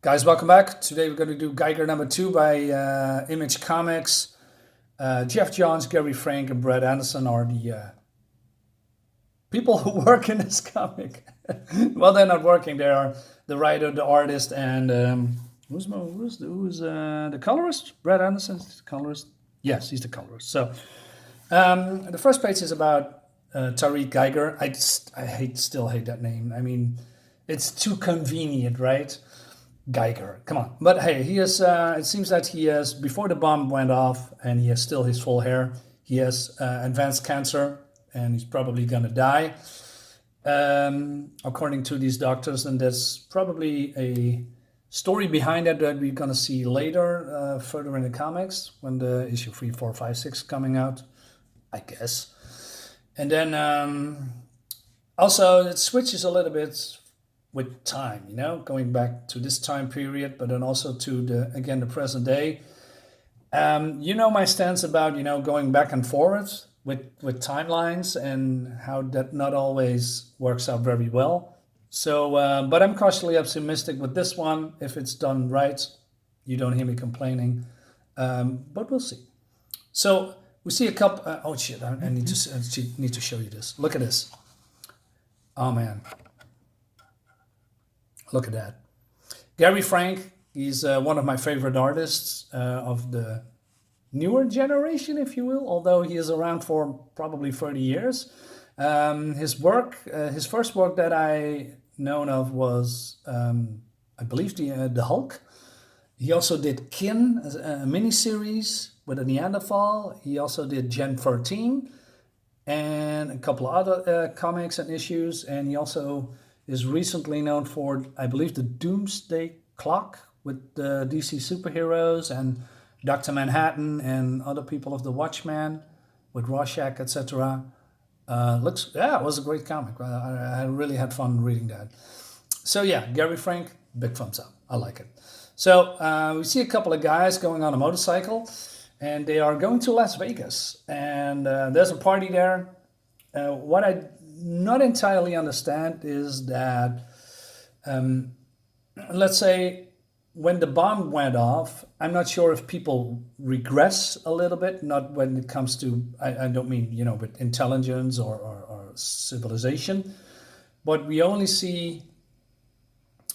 Guys, welcome back. Today we're going to do Geiger number 2 by Image Comics. GEOFF JOHNS, Gary Frank, and Brad Anderson are the people who work in this comic. Well, they're not working. They are the writer, the artist, and who's the colorist? Brad Anderson is the colorist. Yes, he's the colorist. So the first page is about Tariq Geiger. I still hate that name. I mean, it's too convenient, right? Geiger, come on. But hey, he is, it seems that he has, before the bomb went off, and he has still his full hair, he has advanced cancer, and he's probably gonna die, according to these doctors, and there's probably a story behind that we're gonna see later, further in the comics, when the issue 3, 4, 5, 6 coming out, I guess. And then also it switches a little bit with time, you know, going back to this time period, but then also to the present day. You know my stance about, you know, going back and forward with timelines and how that not always works out very well. So, but I'm cautiously optimistic with this one. If it's done right, you don't hear me complaining, but we'll see. So we see a couple, oh shit, I need to show you this. Look at this. Oh man. Look at that. Gary Frank, he's one of my favorite artists of the newer generation, if you will, although he is around for probably 30 years. His work, his first work that I known of was, I believe, the Hulk. He also did Kin, a miniseries with a Neanderthal. He also did Gen 13 and a couple of other comics and issues. And he also is recently known for, I believe, the Doomsday Clock with the DC superheroes and Dr. Manhattan and other people of the Watchmen with Rorschach, etc. It was a great comic. I really had fun reading that. So yeah, Gary Frank, big thumbs up. I like it. So we see a couple of guys going on a motorcycle, and they are going to Las Vegas. And there's a party there. What I not entirely understand is that, let's say, when the bomb went off, I'm not sure if people regress a little bit, not when it comes to, I don't mean, you know, with intelligence or civilization, but we only see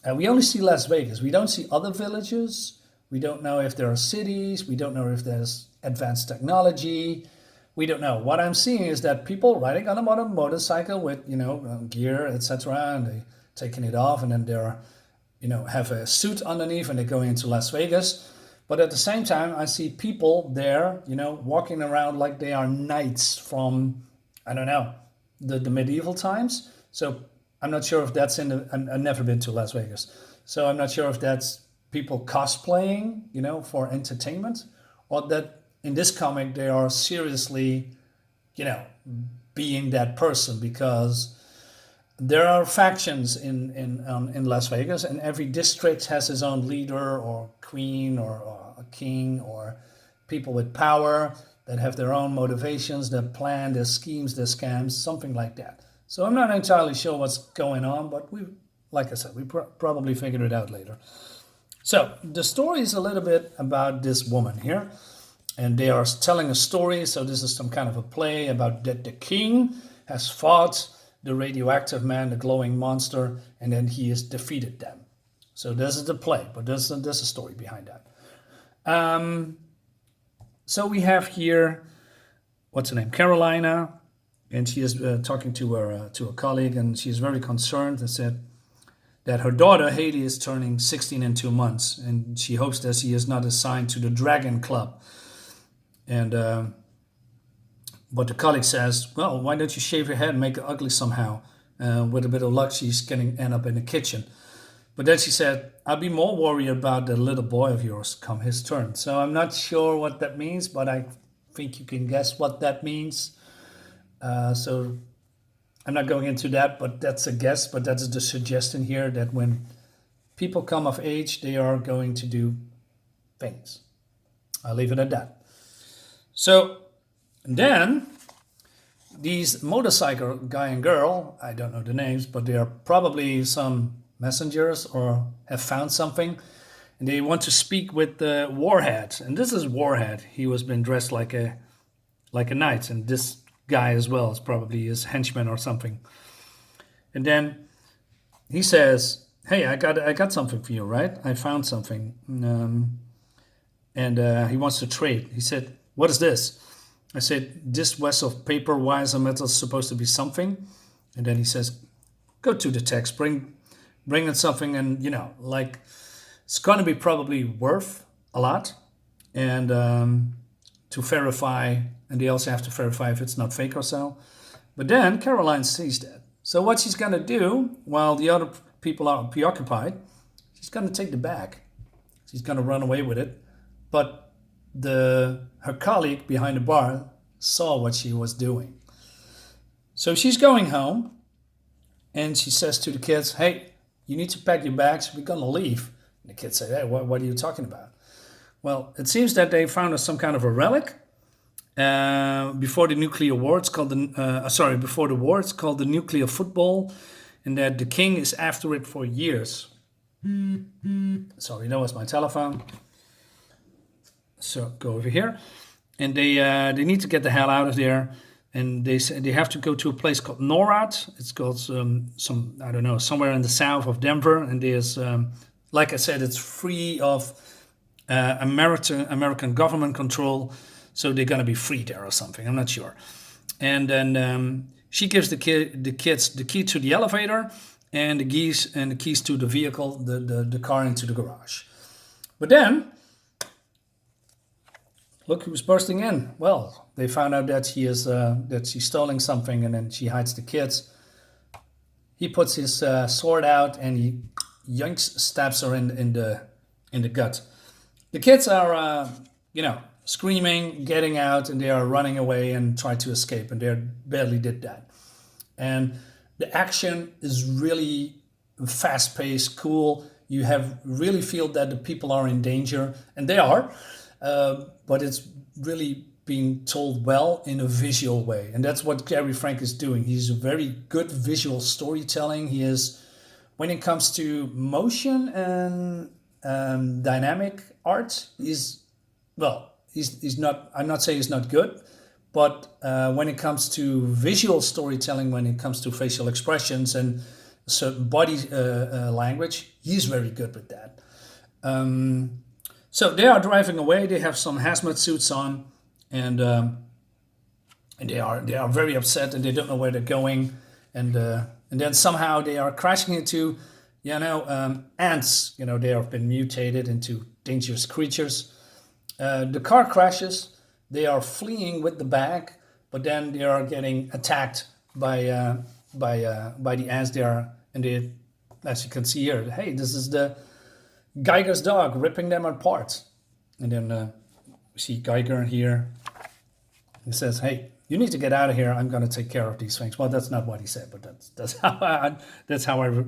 Las Vegas. We don't see other villages. We don't know if there are cities. We don't know if there's advanced technology. We don't know. What I'm seeing is that people riding on a motorcycle with, you know, gear, etc., and they taking it off, and then they're, you know, have a suit underneath, and they're going into Las Vegas. But at the same time, I see people there, you know, walking around like they are knights from, I don't know, the medieval times. So I'm not sure if that's I've never been to Las Vegas. So I'm not sure if that's people cosplaying, you know, for entertainment, or that in this comic they are seriously, you know, being that person, because there are factions in Las Vegas, and every district has his own leader or queen or a king or people with power that have their own motivations, their plan, their schemes, their scams, something like that. So I'm not entirely sure what's going on, but like I said, we probably figured it out later. So the story is a little bit about this woman here, and they are telling a story. So this is some kind of a play about that the king has fought the radioactive man, the glowing monster, and then he has defeated them. So this is the play, but there's a story behind that. So we have here, what's her name, Carolina, and she is talking to a colleague, and she is very concerned and said that her daughter Haley is turning 16 in 2 months, and she hopes that she is not assigned to the Dragon Club. And but the colleague says, well, why don't you shave your head and make it ugly somehow? With a bit of luck, she's going to end up in the kitchen. But then she said, I'll be more worried about the little boy of yours come his turn. So I'm not sure what that means, but I think you can guess what that means. So I'm not going into that, but that's a guess. But that's the suggestion here, that when people come of age, they are going to do things. I'll leave it at that. So then these motorcycle guy and girl, I don't know the names, but they are probably some messengers or have found something, and they want to speak with the Warhead. And this is Warhead. He was been dressed like a knight, and this guy as well is probably his henchman or something. And then he says, "Hey, I got something for you, right? I found something." And he wants to trade. He said, "What is this?" I said, "This vessel of paper, wires, and metal is supposed to be something." And then he says, "Go to the text, bring in something, and like it's going to be probably worth a lot, and to verify, and they also have to verify if it's not fake or so." But then Caroline sees that. So what she's going to do while the other people are preoccupied, she's going to take the bag. She's going to run away with it. But her colleague behind the bar saw what she was doing. So she's going home, and she says to the kids, "Hey, you need to pack your bags. We're going to leave." And the kids say, "Hey, what are you talking about?" Well, it seems that they found some kind of a relic before the nuclear war. It's called before the war. It's called the nuclear football, and that the king is after it for years. Sorry, that was my telephone. So go over here, and they need to get the hell out of there, and they say they have to go to a place called NORAD. It's called somewhere in the south of Denver, and there's like I said, it's free of American government control, so they're gonna be free there or something. I'm not sure. And then she gives the kids the key to the elevator and the keys to the vehicle, the car into the garage. But then, look who's bursting in. Well, they found out that she's stealing something, and then she hides the kids. He puts his sword out and he stabs her in the gut. The kids are screaming, getting out, and they are running away and try to escape, and they barely did that. And the action is really fast-paced, cool. You really feel that the people are in danger, and they are. But it's really being told well in a visual way. And that's what Gary Frank is doing. He's a very good visual storytelling. He is, when it comes to motion and dynamic art, he's not, I'm not saying he's not good, but when it comes to visual storytelling, when it comes to facial expressions and certain body language, he's very good with that. So they are driving away. They have some hazmat suits on, and they are very upset, and they don't know where they're going. And then somehow they are crashing into, ants. They have been mutated into dangerous creatures. The car crashes. They are fleeing with the bag, but then they are getting attacked by the ants. As you can see here, hey, this is the Geiger's dog ripping them apart. And then we see Geiger here. He says, "Hey, you need to get out of here. I'm going to take care of these things." Well, that's not what he said, but that's how I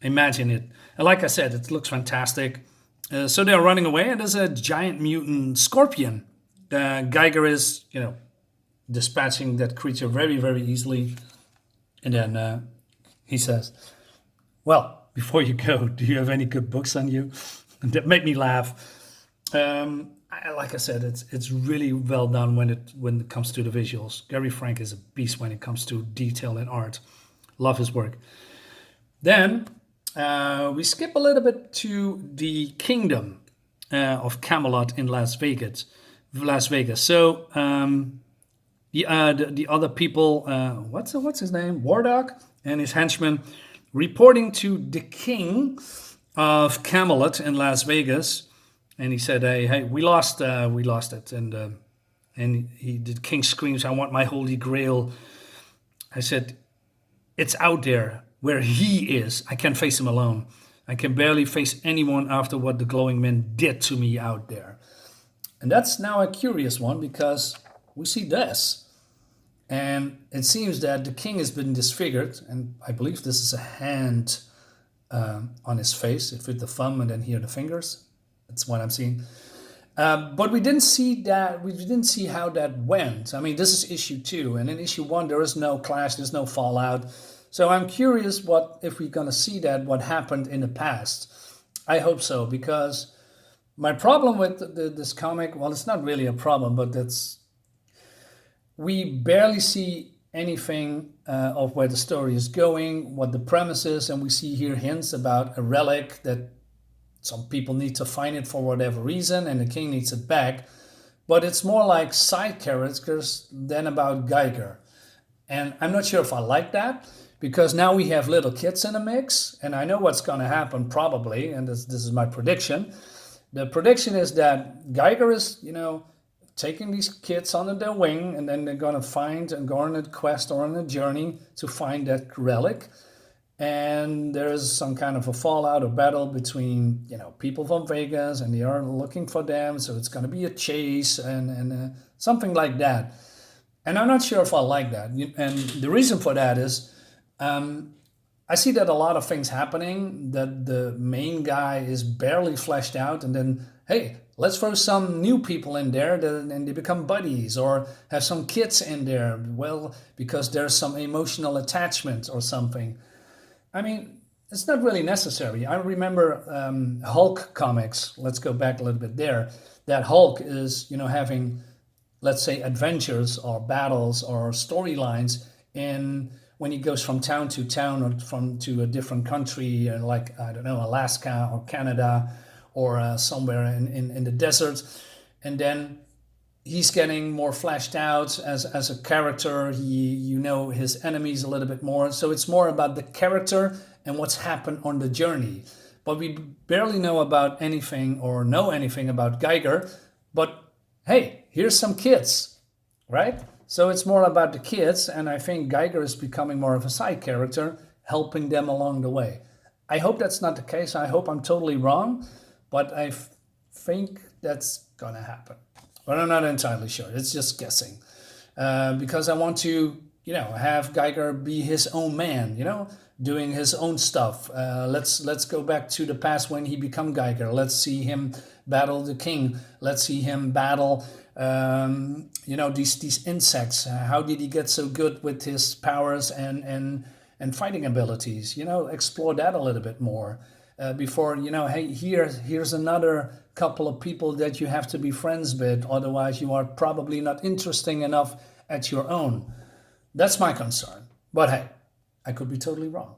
imagine it. And like I said, it looks fantastic. So they're running away, and there's a giant mutant scorpion. Geiger is, dispatching that creature very, very easily. And then he says, "Well, before you go, do you have any good books on you?" And that made me laugh. Like I said, it's really well done when it comes to the visuals. Gary Frank is a beast when it comes to detail and art. Love his work. Then we skip a little bit to the kingdom of Camelot in Las Vegas. So the other people, what's his name? Warlock and his henchmen, reporting to the king of Camelot in Las Vegas, and he said, "Hey, we lost it." And the king screams, "I want my holy grail." I said, "It's out there where he is. I can't face him alone. I can barely face anyone after what the glowing men did to me out there." And that's now a curious one, because we see this. And it seems that the king has been disfigured, and I believe this is a hand on his face, with the thumb and then here the fingers. That's what I'm seeing. But we didn't see that. We didn't see how that went. I mean, this is issue 2, and in issue 1 there is no clash, there's no fallout. So I'm curious what if we're gonna see that what happened in the past. I hope so, because my problem with this comic, well, it's not really a problem, but that's we barely see anything of where the story is going, what the premise is, and we see here hints about a relic that some people need to find it for whatever reason, and the king needs it back. But it's more like side characters than about Geiger. And I'm not sure if I like that, because now we have little kids in the mix, and I know what's going to happen probably, and this is my prediction. The prediction is that Geiger is, taking these kids under their wing, and then they're going to find and go on a quest or on a journey to find that relic. And there's some kind of a fallout or battle between, people from Vegas, and they are looking for them. So it's going to be a chase and something like that. And I'm not sure if I like that. And the reason for that is I see that a lot of things happening, that the main guy is barely fleshed out, and then, hey, let's throw some new people in there and they become buddies, or have some kids in there, well, because there's some emotional attachment or something. I mean, it's not really necessary. I remember Hulk comics, let's go back a little bit there, that Hulk is, having, let's say, adventures or battles or storylines in when he goes from town to town, or to a different country, like, I don't know, Alaska or Canada, or somewhere in the desert. And then he's getting more fleshed out as a character. His enemies a little bit more. So it's more about the character and what's happened on the journey. But we barely know about anything or know anything about Geiger. But hey, here's some kids, right? So it's more about the kids, and I think Geiger is becoming more of a side character, helping them along the way. I hope that's not the case. I hope I'm totally wrong, but I think that's going to happen. But I'm not entirely sure. It's just guessing. Because I want to, have Geiger be his own man, doing his own stuff. Let's go back to the past when he became Geiger. Let's see him battle the king. Let's see him battle these insects. How did he get so good with his powers and fighting abilities? Explore that a little bit more before, hey, here's another couple of people that you have to be friends with, otherwise you are probably not interesting enough at your own. That's my concern. But hey, I could be totally wrong.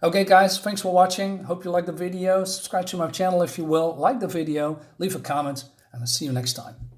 Okay, guys, thanks for watching. Hope you liked the video. Subscribe to my channel if you will. Like the video, leave a comment, and I'll see you next time.